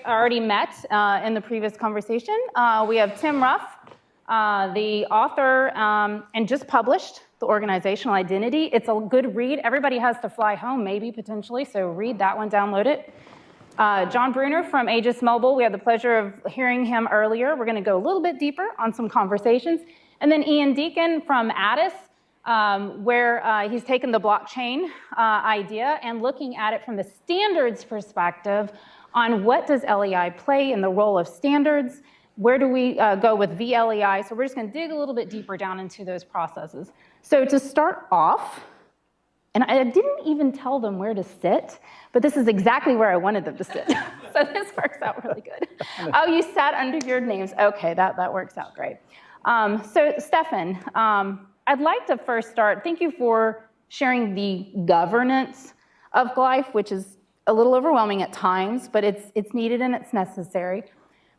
already met in the previous conversation. We have Tim Ruff, the author, and just published The Organizational Identity. It's a good read. Everybody has to fly home, maybe, potentially, so read that one, download it. John Bruner from Aegis Mobile, we had the pleasure of hearing him earlier. We're gonna go a little bit deeper on some conversations. And then Ian Deacon from Addis, where he's taken the blockchain idea and looking at it from the standards perspective on what does LEI play in the role of standards, where do we go with vLEI, so we're just gonna dig a little bit deeper down into those processes. So to start off, and I didn't even tell them where to sit, but this is exactly where I wanted them to sit. So this works out really good. Oh, you sat under your names. Okay, that works out great. So Stefan, I'd like to first start, thank you for sharing the governance of Glyph, which is a little overwhelming at times, but it's needed and it's necessary.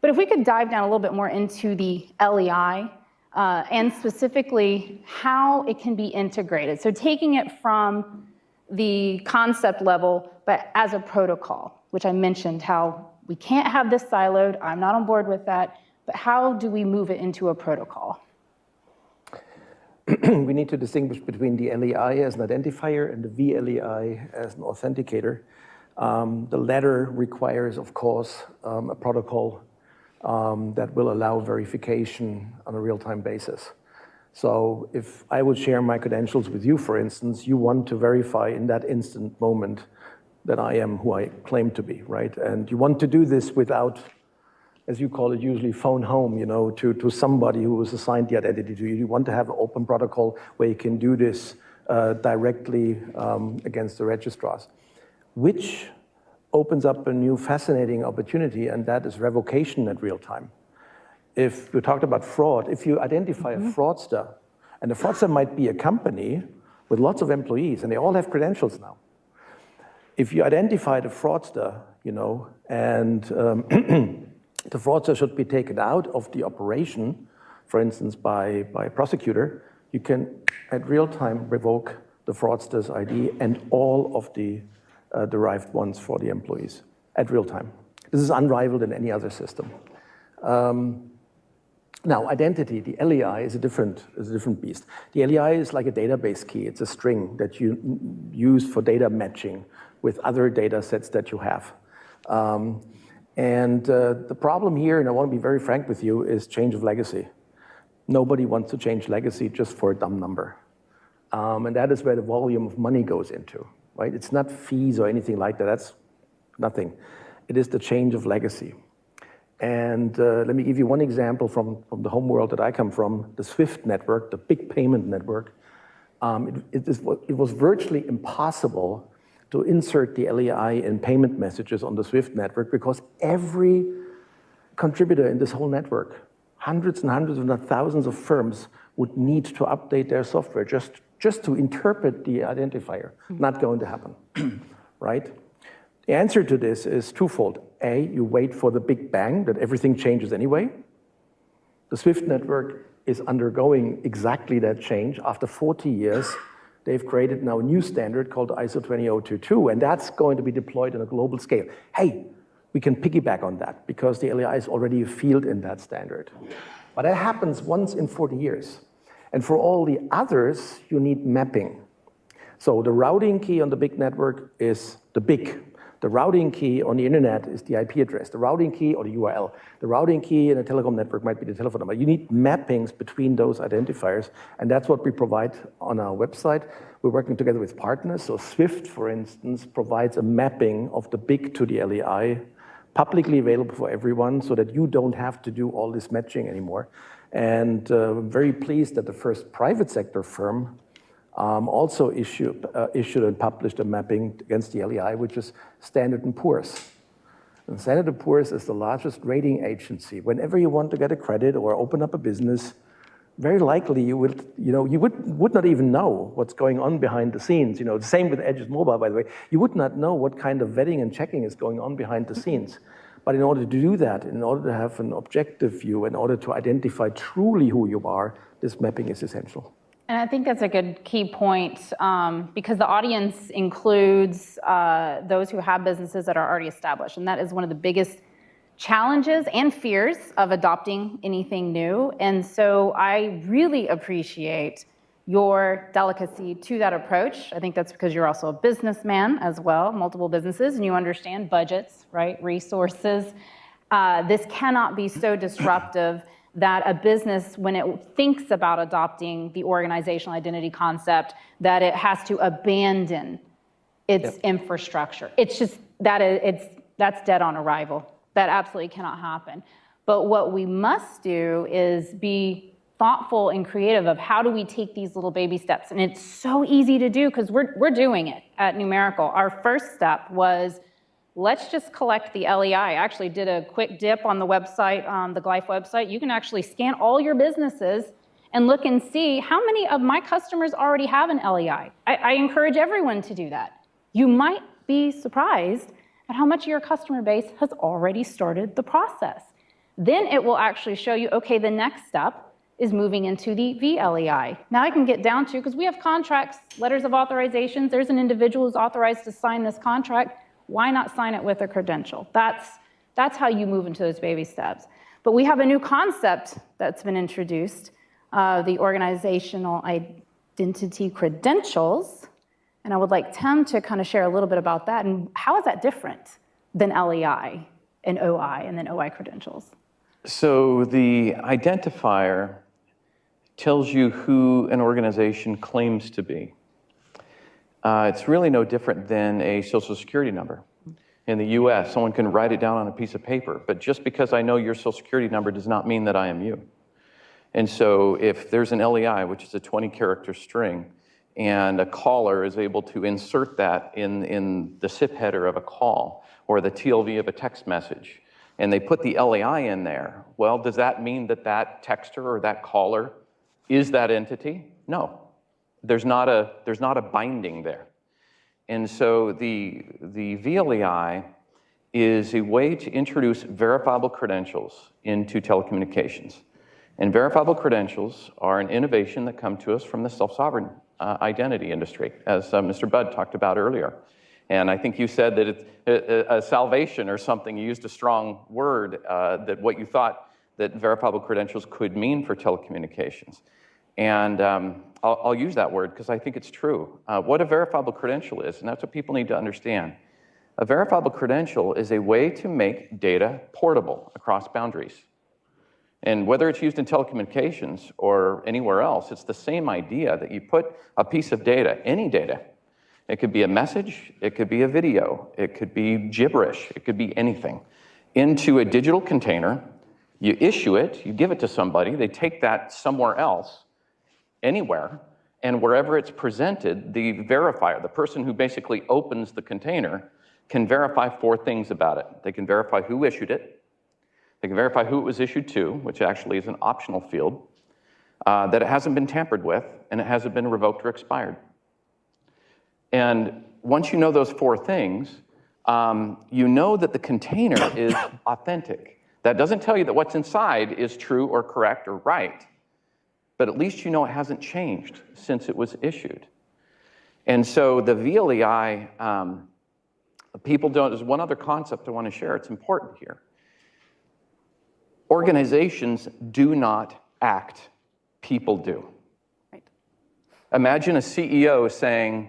But if we could dive down a little bit more into the LEI, and specifically how it can be integrated. So taking it from the concept level, but as a protocol, which I mentioned how we can't have this siloed, I'm not on board with that, but how do we move it into a protocol? We need to distinguish between the LEI as an identifier and the vLEI as an authenticator. The latter requires, of course, a protocol that will allow verification on a real-time basis. So if I would share my credentials with you, for instance, you want to verify in that instant moment that I am who I claim to be, right? And you want to do this without, as you call it, usually phone home, to somebody who was assigned the identity to you. You want to have an open protocol where you can do this directly against the registrars, which opens up a new fascinating opportunity, and that is revocation at real time. If we talked about fraud, if you identify a fraudster, and the fraudster might be a company with lots of employees, and they all have credentials now. If you identify the fraudster, and the fraudster should be taken out of the operation, for instance, by a prosecutor, you can, at real time, revoke the fraudster's ID and all of the derived ones for the employees at real time. This is unrivaled in any other system. Now, identity, the LEI is a different beast. The LEI is like a database key. It's a string that you use for data matching with other data sets that you have. The problem here, and I want to be very frank with you, is change of legacy. Nobody wants to change legacy just for a dumb number. And that is where the volume of money goes into. Right? It's not fees or anything like that. That's nothing. It is the change of legacy. And let me give you one example from the home world that I come from, the SWIFT network, the big payment network. It was virtually impossible to insert the LEI in payment messages on the SWIFT network because every contributor in this whole network, hundreds and hundreds, if not thousands of firms, would need to update their software just to interpret the identifier. Not going to happen, right? The answer to this is twofold. A, you wait for the big bang that everything changes anyway. The SWIFT network is undergoing exactly that change. After 40 years, they've created now a new standard called ISO 20022, and that's going to be deployed on a global scale. Hey, we can piggyback on that because the LEI is already a field in that standard. But that happens once in 40 years. And for all the others, you need mapping. So the routing key on the big network is the big. The routing key on the internet is the IP address. The routing key or the URL. The routing key in a telecom network might be the telephone number. You need mappings between those identifiers, and that's what we provide on our website. We're working together with partners. So SWIFT, for instance, provides a mapping of the big to the LEI, publicly available for everyone so that you don't have to do all this matching anymore. And I'm very pleased that the first private sector firm also issued and published a mapping against the LEI, which is Standard & Poor's. And Standard & Poor's is the largest rating agency. Whenever you want to get a credit or open up a business, very likely you would not even know what's going on behind the scenes. The same with Aegis Mobile, by the way. You would not know what kind of vetting and checking is going on behind the scenes. But in order to do that, in order to have an objective view, in order to identify truly who you are, this mapping is essential. And I think that's a good key point because the audience includes those who have businesses that are already established. And that is one of the biggest challenges and fears of adopting anything new. And so I really appreciate your delicacy to that approach. I think that's because you're also a businessman as well, multiple businesses, and you understand budgets, right, resources. This cannot be so disruptive that a business, when it thinks about adopting the organizational identity concept, that it has to abandon its infrastructure. It's just, that's dead on arrival. That absolutely cannot happen. But what we must do is be thoughtful and creative of how do we take these little baby steps. And it's so easy to do because we're doing it at Numerical. Our first step was, let's just collect the LEI. I actually did a quick dip on the website, the Glyph website. You can actually scan all your businesses and look and see how many of my customers already have an LEI. I encourage everyone to do that. You might be surprised at how much of your customer base has already started the process. Then it will actually show you, okay, the next step is moving into the vLEI. Now I can get down to, because we have contracts, letters of authorizations, there's an individual who's authorized to sign this contract, why not sign it with a credential? That's how you move into those baby steps. But we have a new concept that's been introduced, the organizational identity credentials, and I would like Tim to kind of share a little bit about that, and how is that different than LEI and OI, and then OI credentials? So the identifier tells you who an organization claims to be. It's really no different than a social security number. In the US, someone can write it down on a piece of paper, but just because I know your social security number does not mean that I am you. And so if there's an LEI, which is a 20-character string, and a caller is able to insert that in the SIP header of a call or the TLV of a text message, and they put the LEI in there, well, does that mean that that texter or that caller is that entity? No, there's not a binding there. And so the vLEI is a way to introduce verifiable credentials into telecommunications. And verifiable credentials are an innovation that come to us from the self-sovereign identity industry, as Mr. Budd talked about earlier. And I think you said that it's a salvation or something. You used a strong word, that what you thought that verifiable credentials could mean for telecommunications. And I'll use that word because I think it's true. What a verifiable credential is, and that's what people need to understand. A verifiable credential is a way to make data portable across boundaries. And whether it's used in telecommunications or anywhere else, it's the same idea that you put a piece of data, any data. It could be a message, it could be a video, it could be gibberish, it could be anything, into a digital container. You issue it, you give it to somebody, they take that somewhere else, anywhere, and wherever it's presented, the verifier, the person who basically opens the container, can verify 4 things about it. They can verify who issued it, they can verify who it was issued to, which actually is an optional field, that it hasn't been tampered with, and it hasn't been revoked or expired. And once you know those 4 things, you know that the container is authentic. That doesn't tell you that what's inside is true or correct or right, but at least you know it hasn't changed since it was issued. And so the vLEI, there's one other concept I want to share, it's important here. Organizations do not act, people do. Right. Imagine a CEO saying,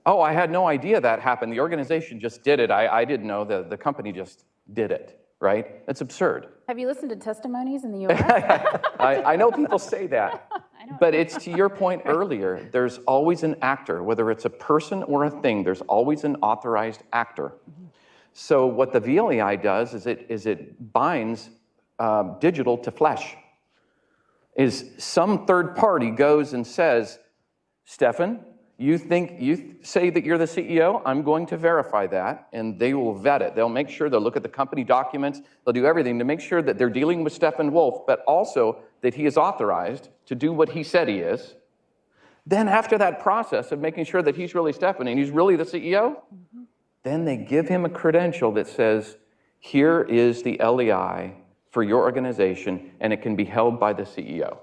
oh, I had no idea that happened. The organization just did it. I didn't know. The company just did it, right? That's absurd. Have you listened to testimonies in the US? I know people say that. But it's to your point earlier, there's always an actor. Whether it's a person or a thing, there's always an authorized actor. Mm-hmm. So what the vLEI does is it binds digital to flesh. Is some third party goes and says, Stefan, you say that you're the CEO, I'm going to verify that, and they will vet it. They'll make sure, they'll look at the company documents, they'll do everything to make sure that they're dealing with Stefan Wolf, but also that he is authorized to do what he said he is. Then after that process of making sure that he's really Stefan and he's really the CEO, mm-hmm. then they give him a credential that says, here is the LEI for your organization, and it can be held by the CEO.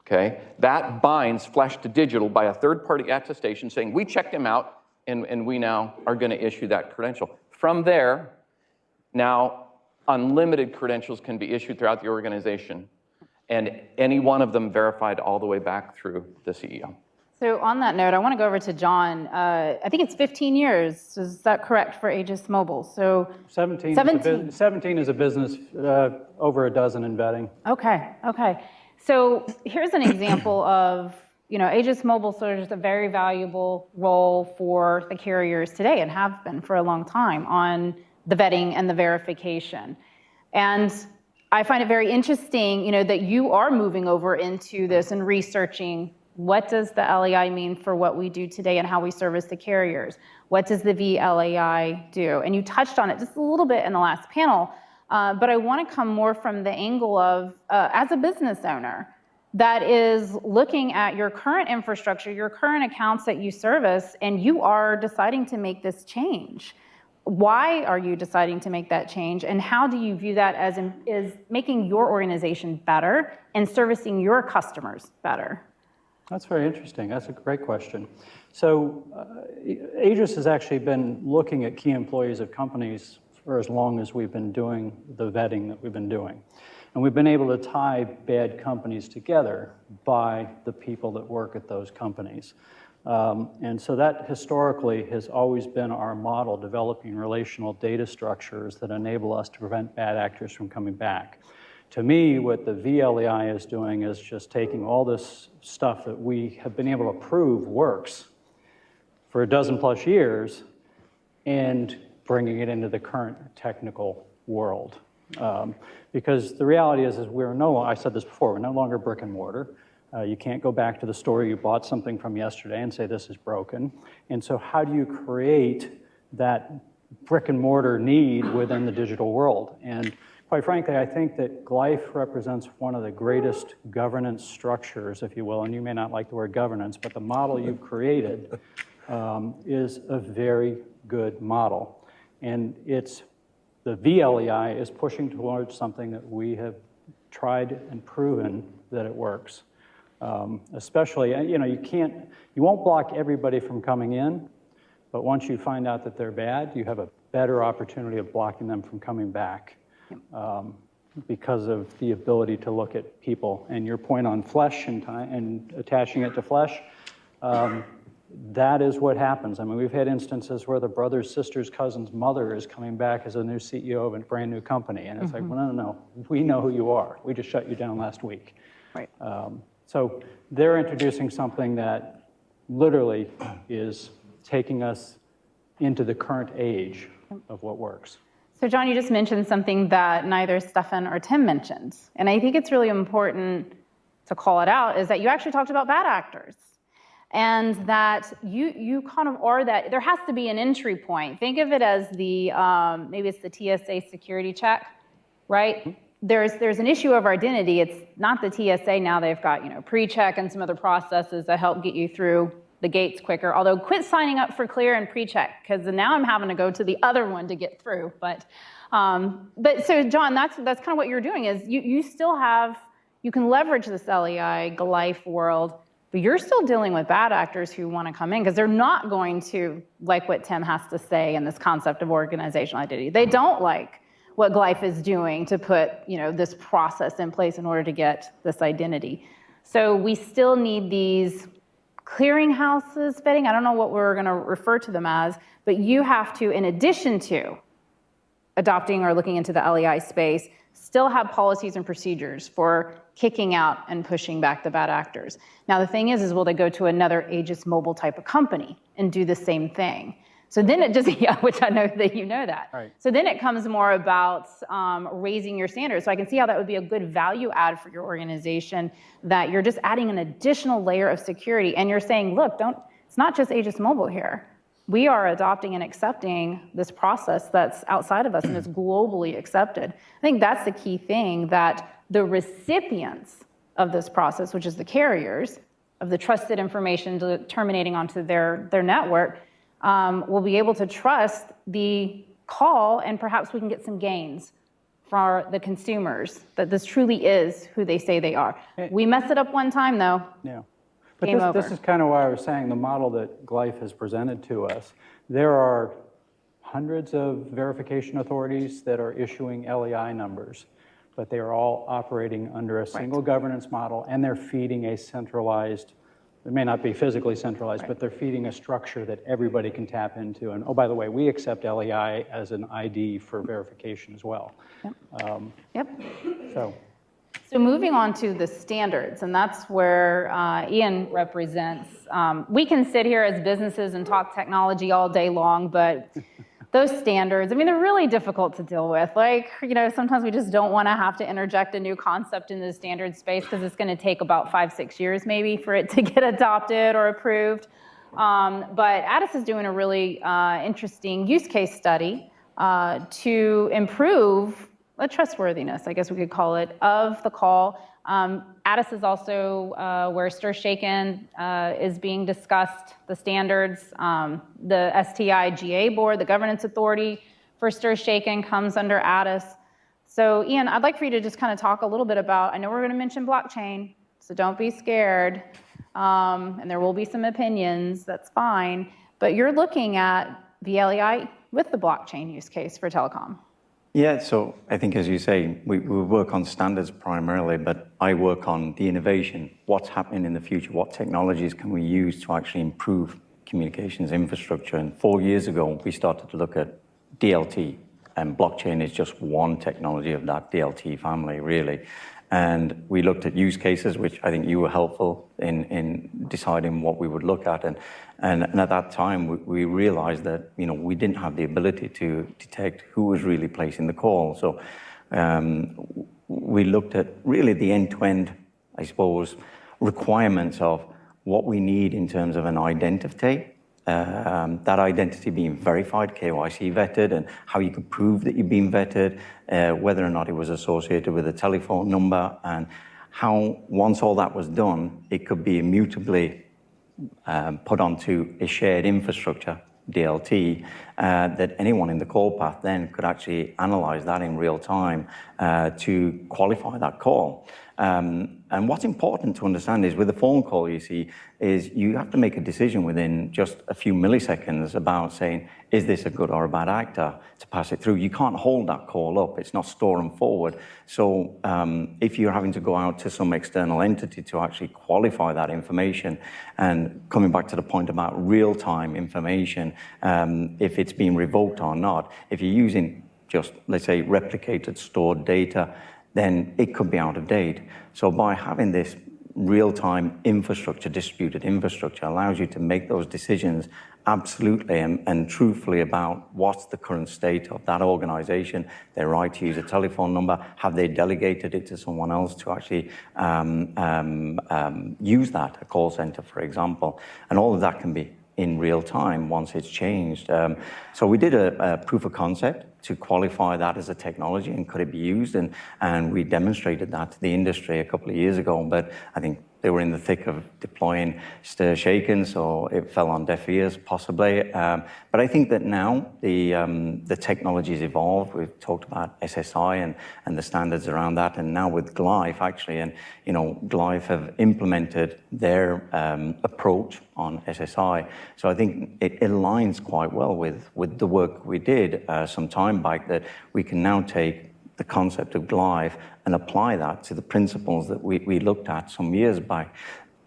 Okay? That binds flesh to digital by a third-party attestation saying, we checked him out, and we now are going to issue that credential. From there, now, unlimited credentials can be issued throughout the organization, and any one of them verified all the way back through the CEO. So on that note, I want to go over to John. I think it's 15 years. Is that correct for Aegis Mobile? So 17 is a business, over a dozen in vetting. Okay. So here's an example of, Aegis Mobile serves a very valuable role for the carriers today and have been for a long time on the vetting and the verification. And I find it very interesting, that you are moving over into this and researching what does the LEI mean for what we do today and how we service the carriers? What does the vLEI do? And you touched on it just a little bit in the last panel, but I want to come more from the angle of, as a business owner, that is looking at your current infrastructure, your current accounts that you service, and you are deciding to make this change. Why are you deciding to make that change, and how do you view that as making your organization better and servicing your customers better? That's very interesting. That's a great question. So Aegis has actually been looking at key employees of companies for as long as we've been doing the vetting that we've been doing. And we've been able to tie bad companies together by the people that work at those companies. And so that historically has always been our model, developing relational data structures that enable us to prevent bad actors from coming back. To me, what the vLEI is doing is just taking all this stuff that we have been able to prove works for a dozen plus years and bringing it into the current technical world. Because the reality is I said this before, we're no longer brick and mortar. You can't go back to the store you bought something from yesterday and say this is broken. And so how do you create that brick and mortar need within the digital world? And quite frankly, I think that Glyph represents one of the greatest governance structures, if you will, and you may not like the word governance, but the model you've created is a very good model. And the vLEI is pushing towards something that we have tried and proven that it works. Especially, you won't block everybody from coming in, but once you find out that they're bad, you have a better opportunity of blocking them from coming back. Because of the ability to look at people. And your point on flesh and attaching it to flesh, that is what happens. I mean, we've had instances where the brother's sister's cousin's mother is coming back as a new CEO of a brand new company. And it's like, well, no, we know who you are. We just shut you down last week. Right. So they're introducing something that literally is taking us into the current age of what works. So John, you just mentioned something that neither Stefan or Tim mentioned. And I think it's really important to call it out, is that you actually talked about bad actors. And that you kind of are that, there has to be an entry point. Think of it as maybe it's the TSA security check, right? There's an issue of identity. It's not the TSA now, they've got, pre-check and some other processes that help get you through the gates quicker, although quit signing up for clear and pre-check, because now I'm having to go to the other one to get through. But so John, that's kind of what you're doing, is you can leverage this LEI, Glyph world, but you're still dealing with bad actors who want to come in, because they're not going to like what Tim has to say in this concept of organizational identity. They don't like what Glyph is doing to put this process in place in order to get this identity. So we still need these clearinghouses vetting. I don't know what we're going to refer to them as, but you have to, in addition to adopting or looking into the LEI space, still have policies and procedures for kicking out and pushing back the bad actors. Now, the thing is will they go to another Aegis Mobile type of company and do the same thing? So then it just, which I know that you know that. Right. So then it comes more about raising your standards. So I can see how that would be a good value add for your organization, that you're just adding an additional layer of security. And you're saying, look, it's not just Aegis Mobile here. We are adopting and accepting this process that's outside of us and is globally accepted. I think that's the key thing, that the recipients of this process, which is the carriers, of the trusted information terminating onto their network, will be able to trust the call, and perhaps we can get some gains for the consumers, that this truly is who they say they are. We mess it up one time, though. Yeah. But this is kind of why I was saying the model that Glyph has presented to us. There are hundreds of verification authorities that are issuing LEI numbers, but they are all operating under a single governance model, and they're feeding a centralized, it may not be physically centralized, but they're feeding a structure that everybody can tap into. And oh, by the way, we accept LEI as an ID for verification as well. Yep. So moving on to the standards, and that's where Ian represents. We can sit here as businesses and talk technology all day long, but those standards, I mean, they're really difficult to deal with. Like, sometimes we just don't want to have to interject a new concept in the standard space because it's going to take about 5-6 years maybe for it to get adopted or approved. But Addis is doing a really interesting use case study to improve the trustworthiness, I guess we could call it, of the call. Addis is also where Stir Shaken is being discussed, the standards. The STI GA board, the governance authority for Stir Shaken, comes under Addis. So Ian, I'd like for you to just kind of talk a little bit about, I know we're going to mention blockchain, so don't be scared. And there will be some opinions, that's fine. But you're looking at vLEI with the blockchain use case for telecom. Yeah, so I think, as you say, we work on standards primarily, but I work on the innovation, what's happening in the future, what technologies can we use to actually improve communications infrastructure. And 4 years ago, we started to look at DLT, and blockchain is just one technology of that DLT family, really. And we looked at use cases, which I think you were helpful in deciding what we would look at. And at that time, we realized that, we didn't have the ability to detect who was really placing the call. So we looked at really the end-to-end, I suppose, requirements of what we need in terms of an identity. That identity being verified, KYC vetted, and how you could prove that you've been vetted, whether or not it was associated with a telephone number, and how, once all that was done, it could be immutably put onto a shared infrastructure, DLT, that anyone in the call path then could actually analyze that in real time to qualify that call. And what's important to understand is with a phone call, you see, is you have to make a decision within just a few milliseconds about saying, is this a good or a bad actor to pass it through? You can't hold that call up. It's not store and forward. So if you're having to go out to some external entity to actually qualify that information, and coming back to the point about real-time information, if it's being revoked or not, if you're using just, let's say, replicated stored data, then it could be out of date. So by having this real-time infrastructure, distributed infrastructure, allows you to make those decisions absolutely and truthfully about what's the current state of that organization, their right to use a telephone number, have they delegated it to someone else to actually use that, a call center, for example. And all of that can be in real time once it's changed. So we did a proof of concept to qualify that as a technology and could it be used, and we demonstrated that to the industry a couple of years ago, but I think they were in the thick of deploying Stir Shaken, so it fell on deaf ears possibly. But I think that now the technology's evolved. We've talked about SSI and the standards around that, and now with gLEI actually, and gLEI have implemented their approach on SSI. So I think it aligns quite well with the work we did some time back, that we can now take the concept of gLEI and apply that to the principles that we looked at some years back,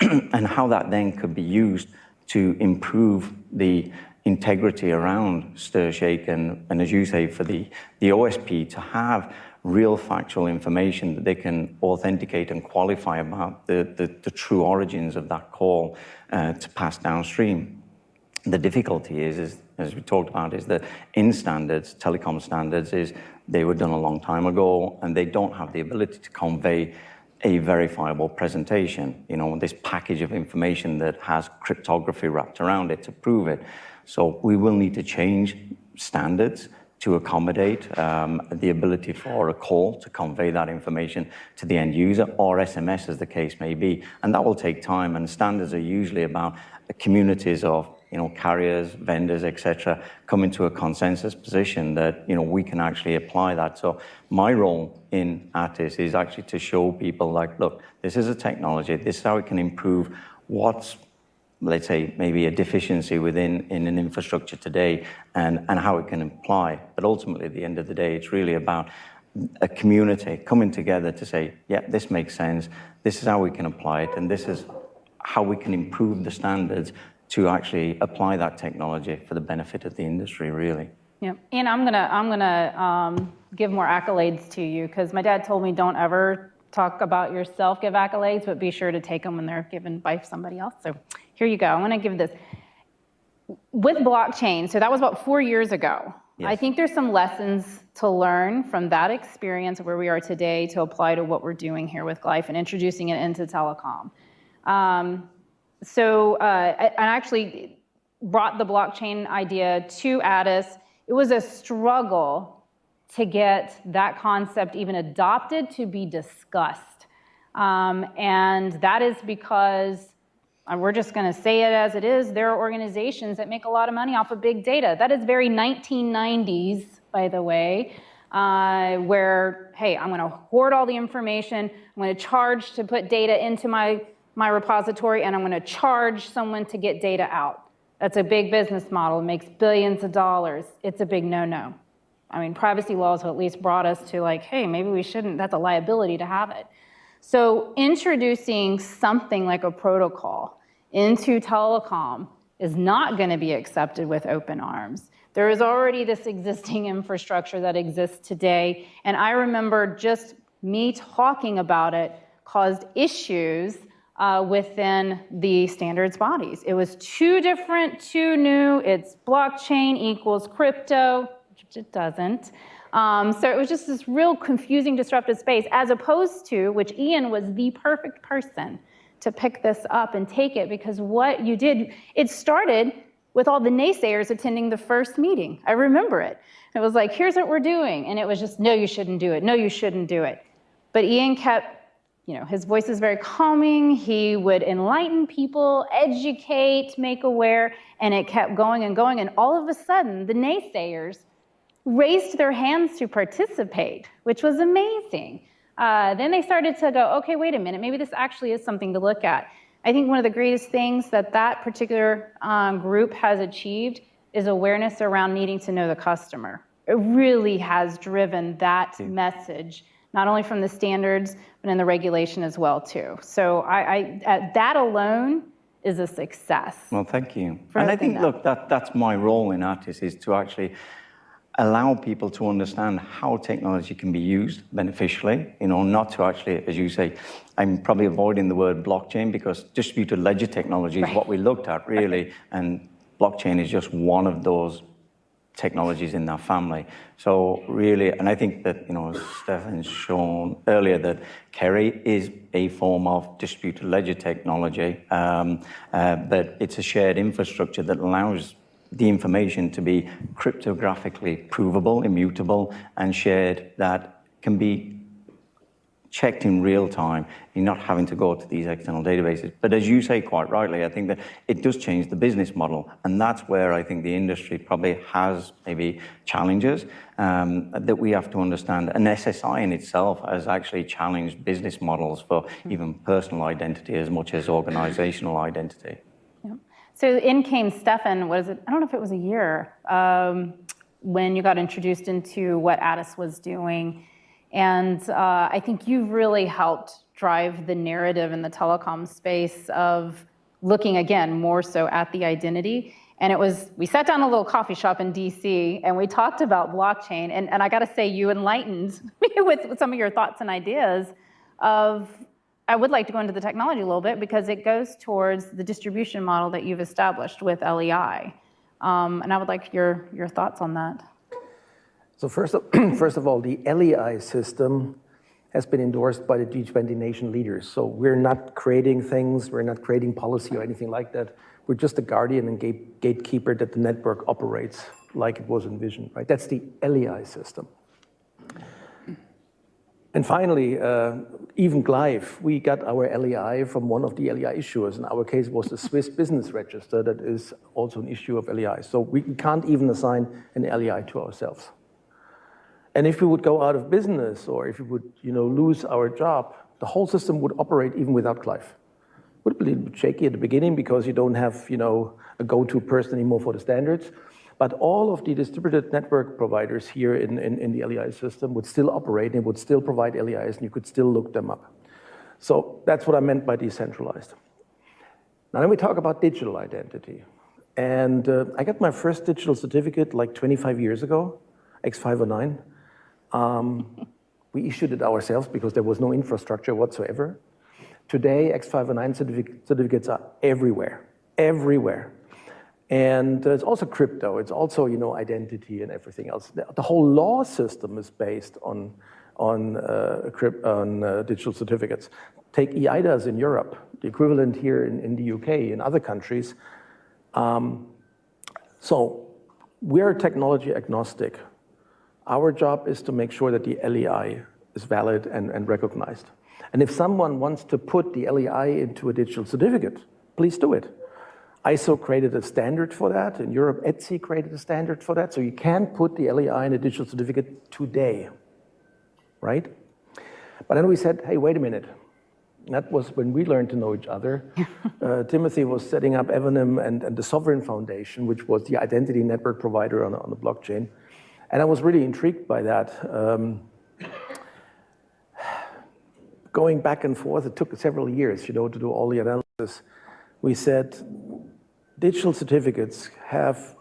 and how that then could be used to improve the integrity around Stir Shaken, and as you say, for the OSP to have real factual information that they can authenticate and qualify about the true origins of that call to pass downstream. The difficulty is, as we talked about, is that in standards, telecom standards, is they were done a long time ago, and they don't have the ability to convey a verifiable presentation, this package of information that has cryptography wrapped around it to prove it. So we will need to change standards to accommodate the ability for a call to convey that information to the end user, or SMS as the case may be. And that will take time, and standards are usually about communities of carriers, vendors, etc., coming to a consensus position that we can actually apply that. So my role in Addis is actually to show people, like, look, this is a technology, this is how it can improve what's let's say, maybe a deficiency in an infrastructure today and how it can apply. But ultimately, at the end of the day, it's really about a community coming together to say, yeah, this makes sense, this is how we can apply it, and this is how we can improve the standards to actually apply that technology for the benefit of the industry, really. Yeah, and I'm gonna give more accolades to you, because my dad told me don't ever talk about yourself, give accolades, but be sure to take them when they're given by somebody else. So here you go. I'm gonna give this. With blockchain, so that was about 4 years ago. Yes. I think there's some lessons to learn from that experience where we are today to apply to what we're doing here with Glyph and introducing it into telecom. I actually brought the blockchain idea to Addis. It was a struggle to get that concept even adopted to be discussed. And that is because, we're just going to say it as it is, there are organizations that make a lot of money off of big data. That is very 1990s, by the way, where, hey, I'm going to hoard all the information, I'm going to charge to put data into my repository, and I'm going to charge someone to get data out. That's a big business model. It makes billions of dollars. It's a big no-no. I mean, privacy laws have at least brought us to like, hey, maybe we shouldn't, that's a liability to have it. So introducing something like a protocol into telecom is not going to be accepted with open arms. There is already this existing infrastructure that exists today, and I remember just me talking about it caused issues within the standards bodies. It was too different, too new. It's blockchain equals crypto, which it doesn't. So it was just this real confusing, disruptive space, as opposed to, which Ian was the perfect person to pick this up and take it, because what you did, it started with all the naysayers attending the first meeting. I remember it. It was like, here's what we're doing. And it was just, no, you shouldn't do it. No, you shouldn't do it. But Ian kept, his voice is very calming. He would enlighten people, educate, make aware, and it kept going and going. And all of a sudden, the naysayers raised their hands to participate, which was amazing. Then they started to go, okay, wait a minute, maybe this actually is something to look at. I think one of the greatest things that particular group has achieved is awareness around needing to know the customer. It really has driven that message, not only from the standards, but in the regulation as well, too. So that alone is a success. Well, thank you. And I think, look, that's my role in Artis, is to actually allow people to understand how technology can be used beneficially, not to actually, as you say, I'm probably avoiding the word blockchain because distributed ledger technology is what we looked at, really, and blockchain is just one of those technologies in that family. So really, and I think that, as Stefan's shown earlier, that Kerry is a form of distributed ledger technology, but it's a shared infrastructure that allows the information to be cryptographically provable, immutable, and shared, that can be checked in real time. You're not having to go to these external databases. But as you say quite rightly, I think that it does change the business model. And that's where I think the industry probably has maybe challenges that we have to understand. And SSI in itself has actually challenged business models for even personal identity as much as organizational identity. So in came Stefan, I don't know if it was a year, when you got introduced into what Addis was doing. And I think you've really helped drive the narrative in the telecom space of looking, again, more so at the identity. And we sat down in a little coffee shop in DC and we talked about blockchain. And I gotta say, you enlightened me with some of your thoughts and ideas of, I would like to go into the technology a little bit because it goes towards the distribution model that you've established with vLEI. And I would like your thoughts on that. So first of all, the LEI system has been endorsed by the G20 nation leaders. So we're not creating things, we're not creating policy or anything like that. We're just the guardian and gatekeeper that the network operates like it was envisioned, right? That's the LEI system. And finally, even Glyph, we got our LEI from one of the LEI issuers. In our case, it was the Swiss Business Register that is also an issue of LEI. So we can't even assign an LEI to ourselves. And if we would go out of business or if we would lose our job, the whole system would operate even without Glyph. would be a little bit shaky at the beginning because you don't have, a go-to person anymore for the standards. But all of the distributed network providers here in the LEI system would still operate and would still provide LEIs, and you could still look them up. So that's what I meant by decentralized. Now then we talk about digital identity. And I got my first digital certificate like 25 years ago, X509. We issued it ourselves because there was no infrastructure whatsoever. Today, X509 certificates are everywhere, everywhere. And it's also crypto, it's also, identity and everything else. The whole law system is based on digital certificates. Take EIDAS in Europe, the equivalent here in the UK, in other countries. So we're technology agnostic. Our job is to make sure that the LEI is valid and recognized. And if someone wants to put the LEI into a digital certificate, please do it. ISO created a standard for that. In Europe, ETSI created a standard for that. So you can put the LEI in a digital certificate today, right? But then we said, hey, wait a minute. That was when we learned to know each other. Timothy was setting up Evanim and the Sovereign Foundation, which was the identity network provider on the blockchain. And I was really intrigued by that. Going back and forth, it took several years, to do all the analysis. We said, digital certificates have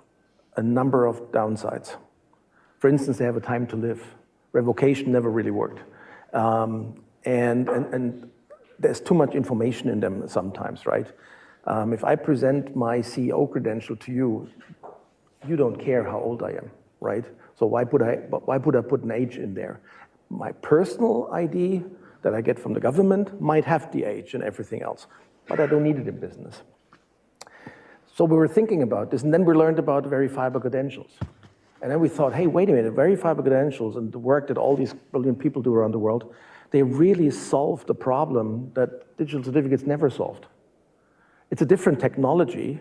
a number of downsides. For instance, they have a time to live. Revocation never really worked. And there's too much information in them sometimes, right? If I present my CEO credential to you, you don't care how old I am, right? So why put an age in there? My personal ID that I get from the government might have the age and everything else, but I don't need it in business. So we were thinking about this, and then we learned about verifiable credentials. And then we thought, hey, wait a minute, verifiable credentials and the work that all these brilliant people do around the world, they really solved the problem that digital certificates never solved. It's a different technology,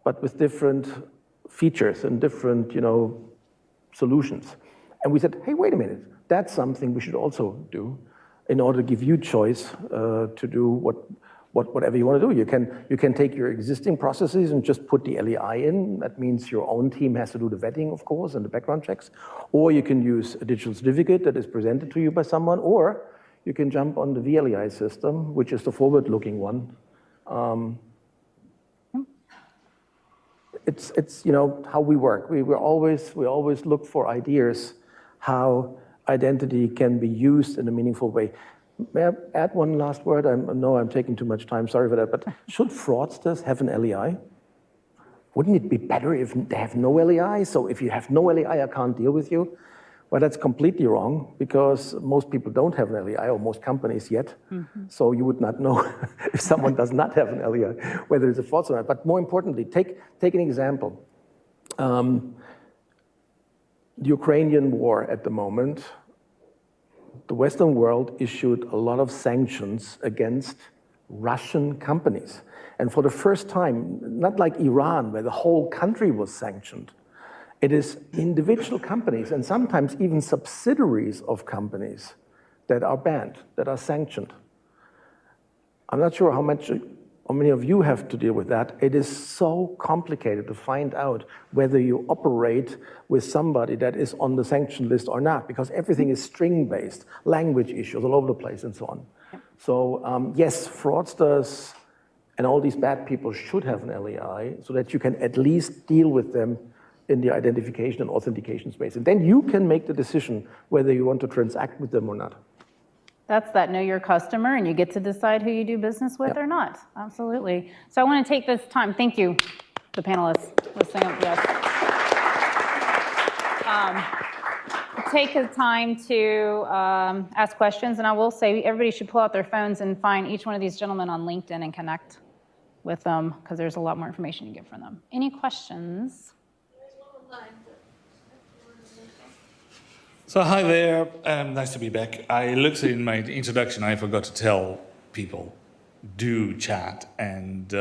but with different features and different, solutions. And we said, hey, wait a minute, that's something we should also do in order to give you choice to do whatever you want to do. You can take your existing processes and just put the LEI in. That means your own team has to do the vetting, of course, and the background checks. Or you can use a digital certificate that is presented to you by someone, or you can jump on the vLEI system, which is the forward-looking one. It's how we work. We always look for ideas how identity can be used in a meaningful way. May I add one last word? I know I'm taking too much time, sorry for that, but should fraudsters have an LEI? Wouldn't it be better if they have no LEI? So if you have no LEI, I can't deal with you? Well, that's completely wrong, because most people don't have an LEI, or most companies yet. Mm-hmm. So you would not know if someone does not have an LEI, whether it's a fraudster or not. But more importantly, take an example. The Ukrainian war at the moment, the Western world issued a lot of sanctions against Russian companies. And for the first time, not like Iran, where the whole country was sanctioned, it is individual companies and sometimes even subsidiaries of companies that are banned, that are sanctioned. I'm not sure how many of you have to deal with that. It is so complicated to find out whether you operate with somebody that is on the sanction list or not, because everything is string-based, language issues all over the place and so on. Yep. So yes, fraudsters and all these bad people should have an LEI so that you can at least deal with them in the identification and authentication space. And then you can make the decision whether you want to transact with them or not. That's that know your customer, and you get to decide who you do business with or not. Absolutely. So I want to take this time. Thank you, the panelists. Let's sing up, yes. Take the time to ask questions, and I will say everybody should pull out their phones and find each one of these gentlemen on LinkedIn and connect with them, because there's a lot more information you get from them. Any questions? So hi there, nice to be back. I looked in my introduction, I forgot to tell people, do chat and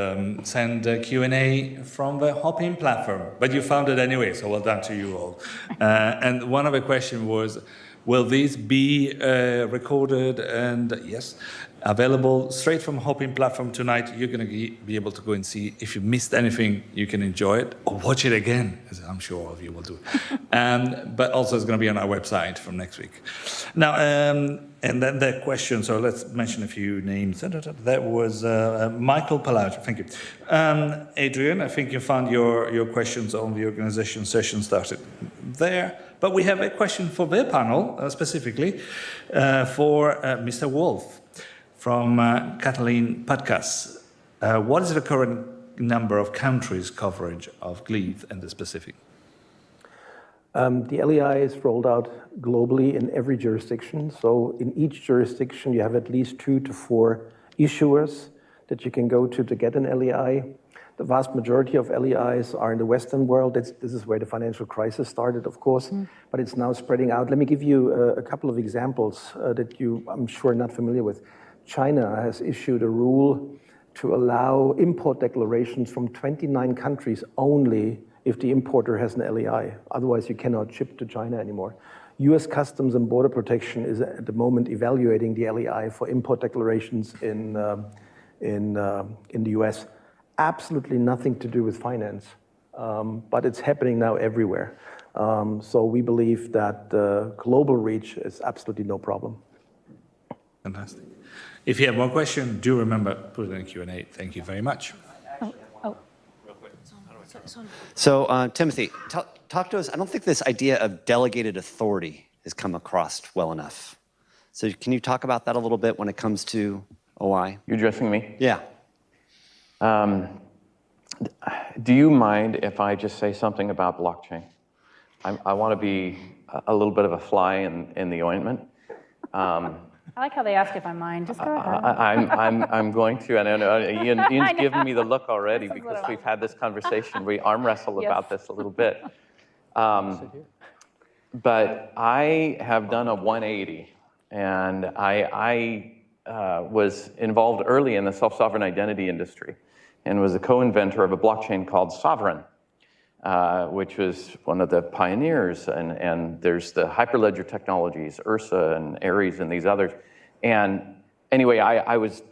send a Q&A from the Hopin platform. But you found it anyway, so well done to you all. And one of the questions was, will these be recorded? And yes, available straight from Hopin platform tonight. You're going to be able to go and see. If you missed anything, you can enjoy it or watch it again, as I'm sure all of you will do. But also it's going to be on our website from next week. Now, and then the question, so let's mention a few names. That was Michael Palauch, thank you. Adrian, I think you found your questions on the organization session started there. But we have a question for their panel, specifically for Mr. Wolf from Kathleen Podcast. What is the current number of countries coverage of Gleef and the specific? The LEI is rolled out globally in every jurisdiction. So in each jurisdiction, you have at least 2 to 4 issuers that you can go to get an LEI. The vast majority of LEIs are in the Western world. This is where the financial crisis started, of course, but it's now spreading out. Let me give you a couple of examples that I'm sure, not familiar with. China has issued a rule to allow import declarations from 29 countries only if the importer has an LEI. Otherwise, you cannot ship to China anymore. US Customs and Border Protection is at the moment evaluating the LEI for import declarations in the US. Absolutely nothing to do with finance, but it's happening now everywhere. So we believe that global reach is absolutely no problem. Fantastic. If you have one question, do remember, put it in the Q&A. Thank you very much. So, Timothy, talk to us. I don't think this idea of delegated authority has come across well enough. So can you talk about that a little bit when it comes to OI? You're addressing me? Yeah. Do you mind if I just say something about blockchain? I want to be a little bit of a fly in the ointment. I like how they ask if I mind. Just go ahead. I'm going to, and I know Ian's given me the look already because we've had this conversation. We arm wrestle about this a little bit. But I have done a 180, and I was involved early in the self-sovereign identity industry and was a co-inventor of a blockchain called Sovereign, which was one of the pioneers. And there's the Hyperledger technologies, Ursa and Ares and these others. And anyway, I was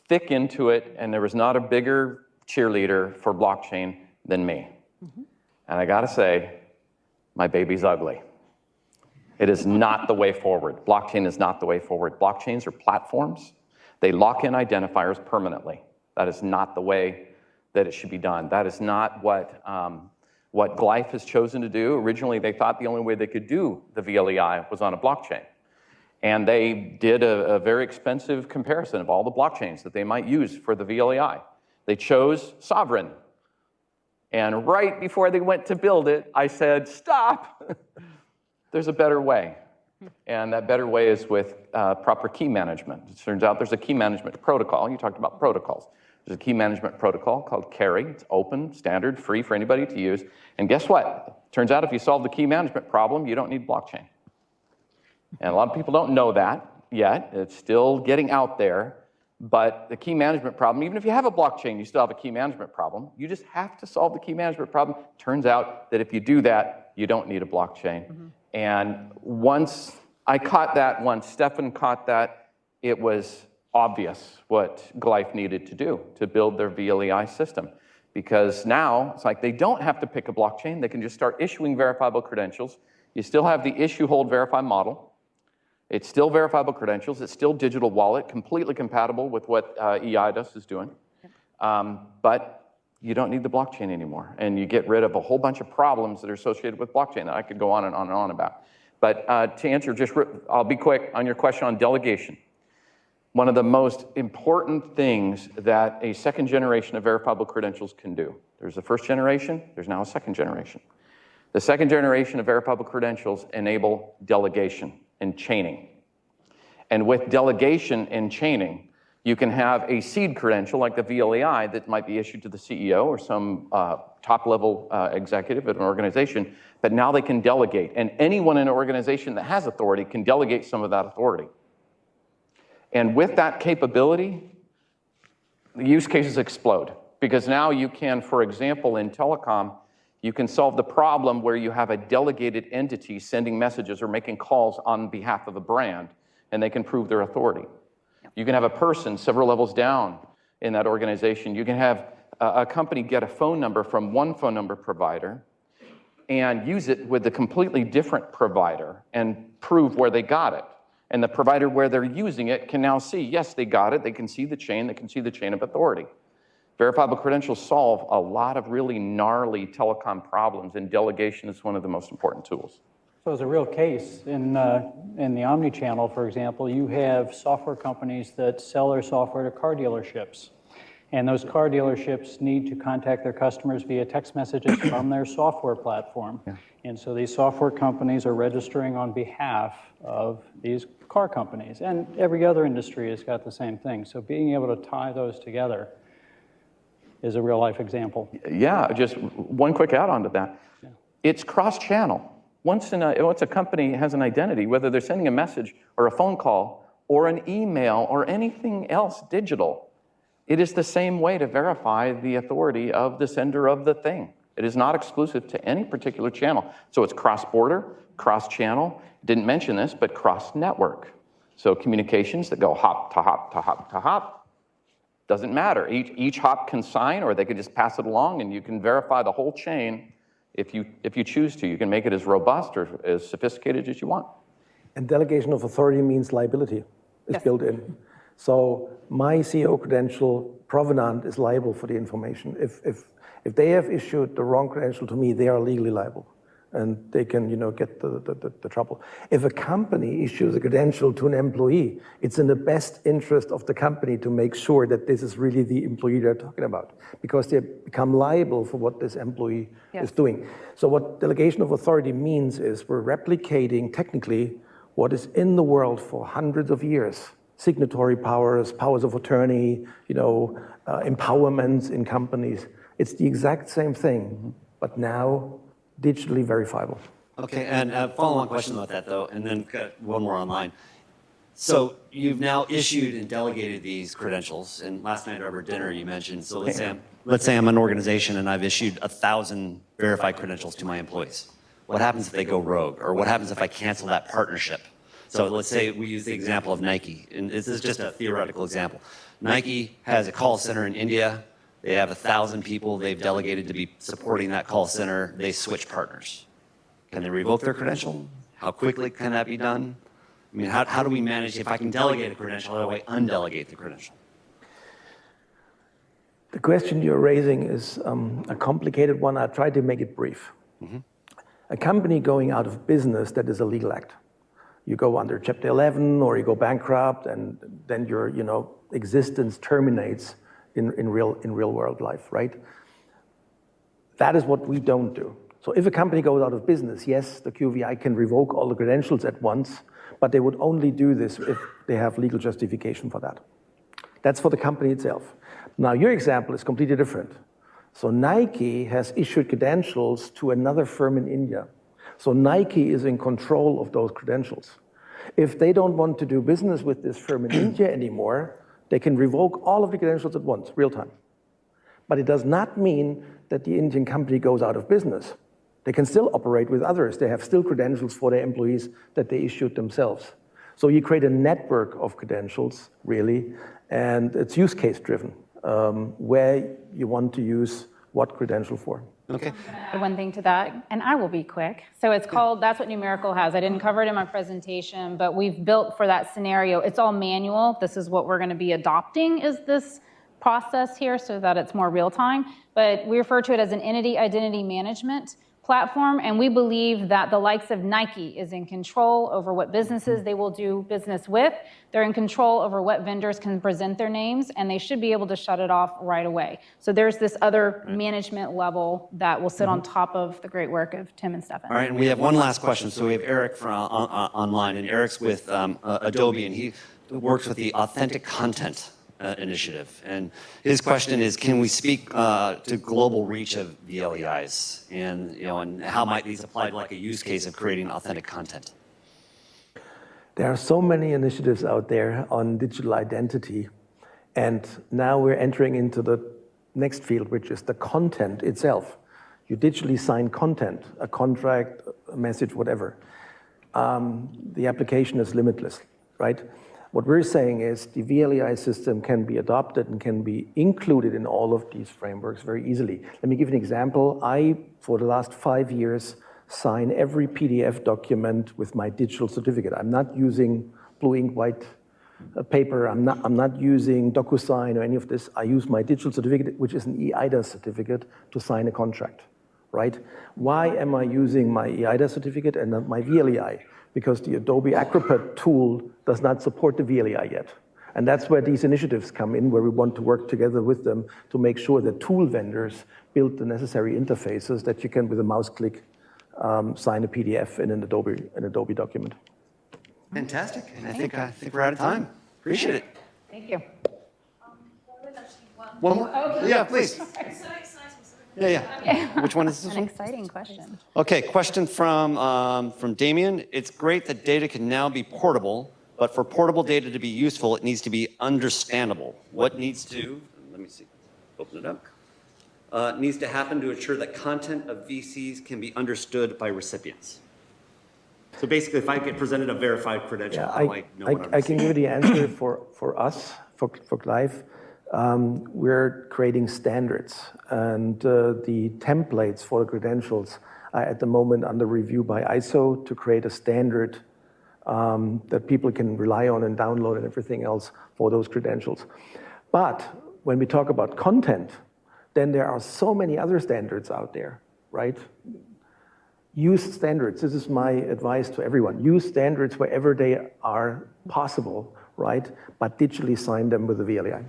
thick into it, and there was not a bigger cheerleader for blockchain than me. And I gotta say, my baby's ugly. It is not the way forward. Blockchain is not the way forward. Blockchains are platforms. They lock in identifiers permanently. That is not the way that it should be done. That is not what Gleif has chosen to do. Originally, they thought the only way they could do the vLEI was on a blockchain. And they did a very expensive comparison of all the blockchains that they might use for the vLEI. They chose Sovereign. And right before they went to build it, I said, stop. There's a better way. And that better way is with proper key management. It turns out there's a key management protocol. You talked about protocols. There's a key management protocol called Carry. It's open, standard, free for anybody to use. And guess what? Turns out if you solve the key management problem, you don't need blockchain. And a lot of people don't know that yet. It's still getting out there. But the key management problem, even if you have a blockchain, you still have a key management problem. You just have to solve the key management problem. Turns out that if you do that, you don't need a blockchain. And once I caught that, once Stefan caught that, it was obvious what Gleif needed to do to build their vLEI system. Because now it's like they don't have to pick a blockchain. They can just start issuing verifiable credentials. You still have the issue, hold, verify model. It's still verifiable credentials. It's still digital wallet, completely compatible with what EIDAS is doing. But you don't need the blockchain anymore. And you get rid of a whole bunch of problems that are associated with blockchain that I could go on and on and on about. But to answer, I'll be quick on your question on delegation. One of the most important things that a second generation of verifiable credentials can do. There's the first generation, there's now a second generation. The second generation of verifiable credentials enable delegation and chaining. And with delegation and chaining, you can have a seed credential like the vLEI that might be issued to the CEO or some top-level executive at an organization, but now they can delegate. And anyone in an organization that has authority can delegate some of that authority. And with that capability, the use cases explode. Because now you can, for example, in telecom, you can solve the problem where you have a delegated entity sending messages or making calls on behalf of a brand, and they can prove their authority. You can have a person several levels down in that organization. You can have a company get a phone number from one phone number provider and use it with a completely different provider and prove where they got it. And the provider where they're using it can now see, yes, they got it. They can see the chain. They can see the chain of authority. Verifiable credentials solve a lot of really gnarly telecom problems, and delegation is one of the most important tools. So as a real case, in the omni-channel, for example, you have software companies that sell their software to car dealerships. And those car dealerships need to contact their customers via text messages from their software platform. Yeah. And so these software companies are registering on behalf of these car companies. And every other industry has got the same thing. So being able to tie those together is a real life example. Yeah, just one quick add-on to that. Yeah. It's cross-channel. Once a company has an identity, whether they're sending a message or a phone call or an email or anything else digital, it is the same way to verify the authority of the sender of the thing. It is not exclusive to any particular channel. So it's cross-border, cross-channel. Didn't mention this, but cross-network. So communications that go hop to hop to hop to hop, doesn't matter. Each hop can sign, or they could just pass it along, and you can verify the whole chain if you choose to. You can make it as robust or as sophisticated as you want. And delegation of authority means liability is built in. So my CEO credential provenant is liable for the information. If they have issued the wrong credential to me, they are legally liable, and they can get the trouble. If a company issues a credential to an employee, it's in the best interest of the company to make sure that this is really the employee they're talking about, because they become liable for what this employee is doing. So what delegation of authority means is we're replicating technically what is in the world for hundreds of years. Signatory powers, powers of attorney, empowerments in companies. It's the exact same thing, but now digitally verifiable. Okay, and a follow-on question about that, though, and then one more online. So you've now issued and delegated these credentials, and last night over dinner you mentioned, so let's say I'm an organization and I've issued 1,000 verified credentials to my employees. What happens if they go rogue, or what happens if I cancel that partnership? So let's say we use the example of Nike, and this is just a theoretical example. Nike has a call center in India. They have 1,000 people they've delegated to be supporting that call center. They switch partners. Can they revoke their credential? How quickly can that be done? I mean, how do we manage, if I can delegate a credential, how do I undelegate the credential? The question you're raising is a complicated one. I'll try to make it brief. Mm-hmm. A company going out of business, that is a legal act. You go under Chapter 11 or you go bankrupt, and then your existence terminates in real world life, right? That is what we don't do. So if a company goes out of business, yes, the QVI can revoke all the credentials at once, but they would only do this if they have legal justification for that. That's for the company itself. Now, your example is completely different. So Nike has issued credentials to another firm in India. So Nike is in control of those credentials. If they don't want to do business with this firm in India anymore, they can revoke all of the credentials at once, real time. But it does not mean that the Indian company goes out of business. They can still operate with others. They have still credentials for their employees that they issued themselves. So you create a network of credentials, really, and it's use case driven, where you want to use what credential for. Okay. Add one thing to that, and I will be quick. So it's called, that's what Numerical has. I didn't cover it in my presentation, but we've built for that scenario. It's all manual. This is what we're going to be adopting, is this process here, so that it's more real time. But we refer to it as an entity identity management platform, and we believe that the likes of Nike is in control over what businesses they will do business with. They're in control over what vendors can present their names, and they should be able to shut it off right away. So there's this other management level that will sit on top of the great work of Tim and Stefan. All right, and we have one last question. So we have Eric from online, and Eric's with Adobe, and he works with the Authentic Content initiative. And his question is, can we speak to global reach of vLEIs, and how might these apply to like a use case of creating authentic content? There are so many initiatives out there on digital identity, and now we're entering into the next field, which is the content itself. You digitally sign content, a contract, a message, whatever. The application is limitless, right? What we're saying is the vLEI system can be adopted and can be included in all of these frameworks very easily. Let me give you an example. For the last 5 years, sign every PDF document with my digital certificate. I'm not using blue ink, white paper. I'm not using DocuSign or any of this. I use my digital certificate, which is an eIDAS certificate, to sign a contract, right? Why am I using my eIDAS certificate and not my vLEI? Because the Adobe Acrobat tool does not support the vLEI yet. And that's where these initiatives come in, where we want to work together with them to make sure that tool vendors build the necessary interfaces that you can, with a mouse click, sign a PDF in an Adobe document. Fantastic. And I think we're out of time. Appreciate it. Thank you. One more? Yeah, please. Yeah. Which one is this An one? exciting question. Okay, question from Damien. It's great that data can now be portable, but for portable data to be useful, it needs to be understandable. What needs to, let me see, open it up. Needs to happen to ensure that content of VCs can be understood by recipients. So basically, if I get presented a verified credential, how do I know what I'm I can give you the answer for us, for Clive. We're creating standards, and the templates for the credentials are at the moment under review by ISO to create a standard that people can rely on and download and everything else for those credentials. But when we talk about content, then there are so many other standards out there, right? Use standards. This is my advice to everyone. Use standards wherever they are possible, right? But digitally sign them with the vLEI.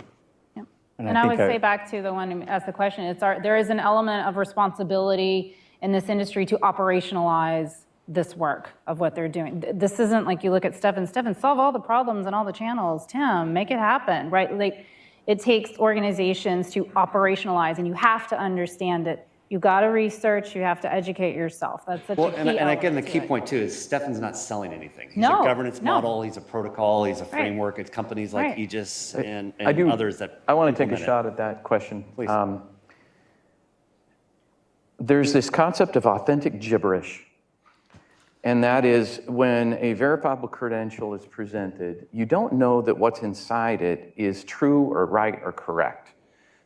And I would say back to the one who asked the question, there is an element of responsibility in this industry to operationalize this work of what they're doing. This isn't like you look at Stefan, solve all the problems and all the channels. Tim, make it happen, right? Like, it takes organizations to operationalize, and you have to understand it. You got to research, you have to educate yourself. That's such a key element. And again, the key to point too is Stefan's not selling anything. He's No, a governance no. model, he's a protocol, he's a framework. It's companies like Right. Aegis and I others that want to take a implement it. shot at that question. Please. There's this concept of authentic gibberish. And that is when a verifiable credential is presented, you don't know that what's inside it is true or right or correct.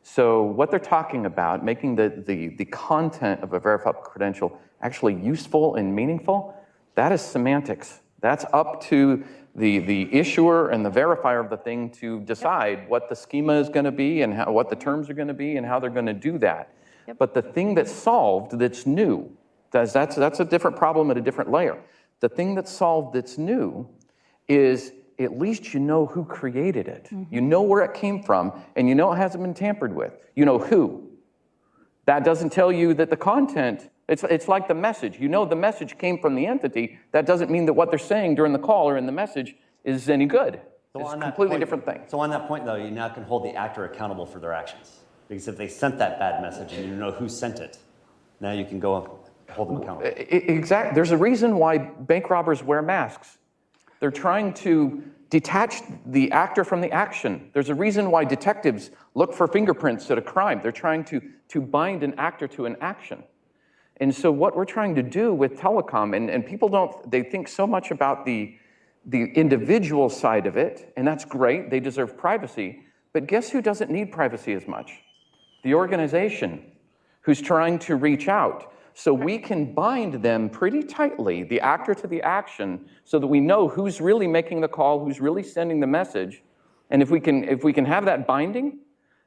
So what they're talking about, making the content of a verifiable credential actually useful and meaningful, that is semantics. That's up to the issuer and the verifier of the thing to decide what the schema is going to be and what the terms are going to be and how they're going to do that. But the thing that's solved that's new, that's a different problem at a different layer. The thing that's solved that's new is at least you know who created it. You know where it came from, and you know it hasn't been tampered with. You know who. That doesn't tell you that the content, it's like the message. You know the message came from the entity. That doesn't mean that what they're saying during the call or in the message is any good. It's a completely different thing. So on that point though, you now can hold the actor accountable for their actions. Because if they sent that bad message and you know who sent it, now you can go and hold them accountable. Exactly. There's a reason why bank robbers wear masks. They're trying to detach the actor from the action. There's a reason why detectives look for fingerprints at a crime. They're trying to bind an actor to an action. And so what we're trying to do with telecom, and people they think so much about the individual side of it, and that's great, they deserve privacy, but guess who doesn't need privacy as much? The organization who's trying to reach out. So we can bind them pretty tightly, the actor to the action, so that we know who's really making the call, who's really sending the message. And if we can have that binding,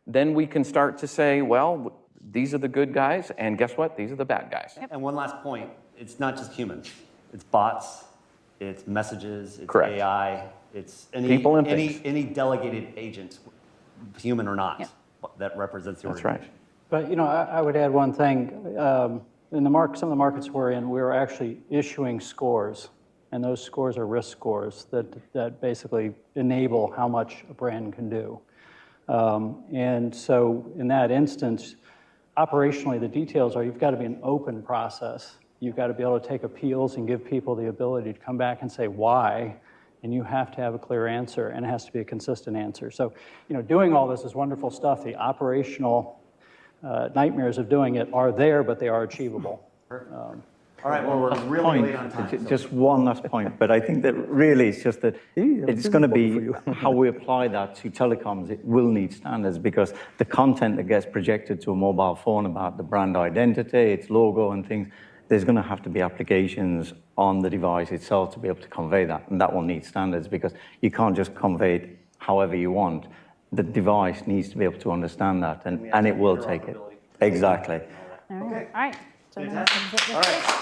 then we can start to say, well, these are the good guys, and guess what? These are the bad guys. And one last point, it's not just humans. It's bots, it's messages, it's Correct. AI, it's People and things. any delegated agent, human or not, that represents the That's organization. right. But I would add one thing. In some of the markets we're in, we're actually issuing scores, and those scores are risk scores that basically enable how much a brand can do. And so in that instance, operationally, the details are you've got to be an open process. You've got to be able to take appeals and give people the ability to come back and say why, and you have to have a clear answer, and it has to be a consistent answer. So, doing all this is wonderful stuff. The operational nightmares of doing it are there, but they are achievable. All right, well, we're really Point, late on time. just one last point, but I think that really it's just that it's going to be how we apply that to telecoms. It will need standards because the content that gets projected to a mobile phone about the brand identity, its logo and things, there's going to have to be applications on the device itself to be able to convey that, and that will need standards because you can't just convey it however you want. The device needs to be able to understand that, and it will take it. Exactly. All right. So Fantastic. All right.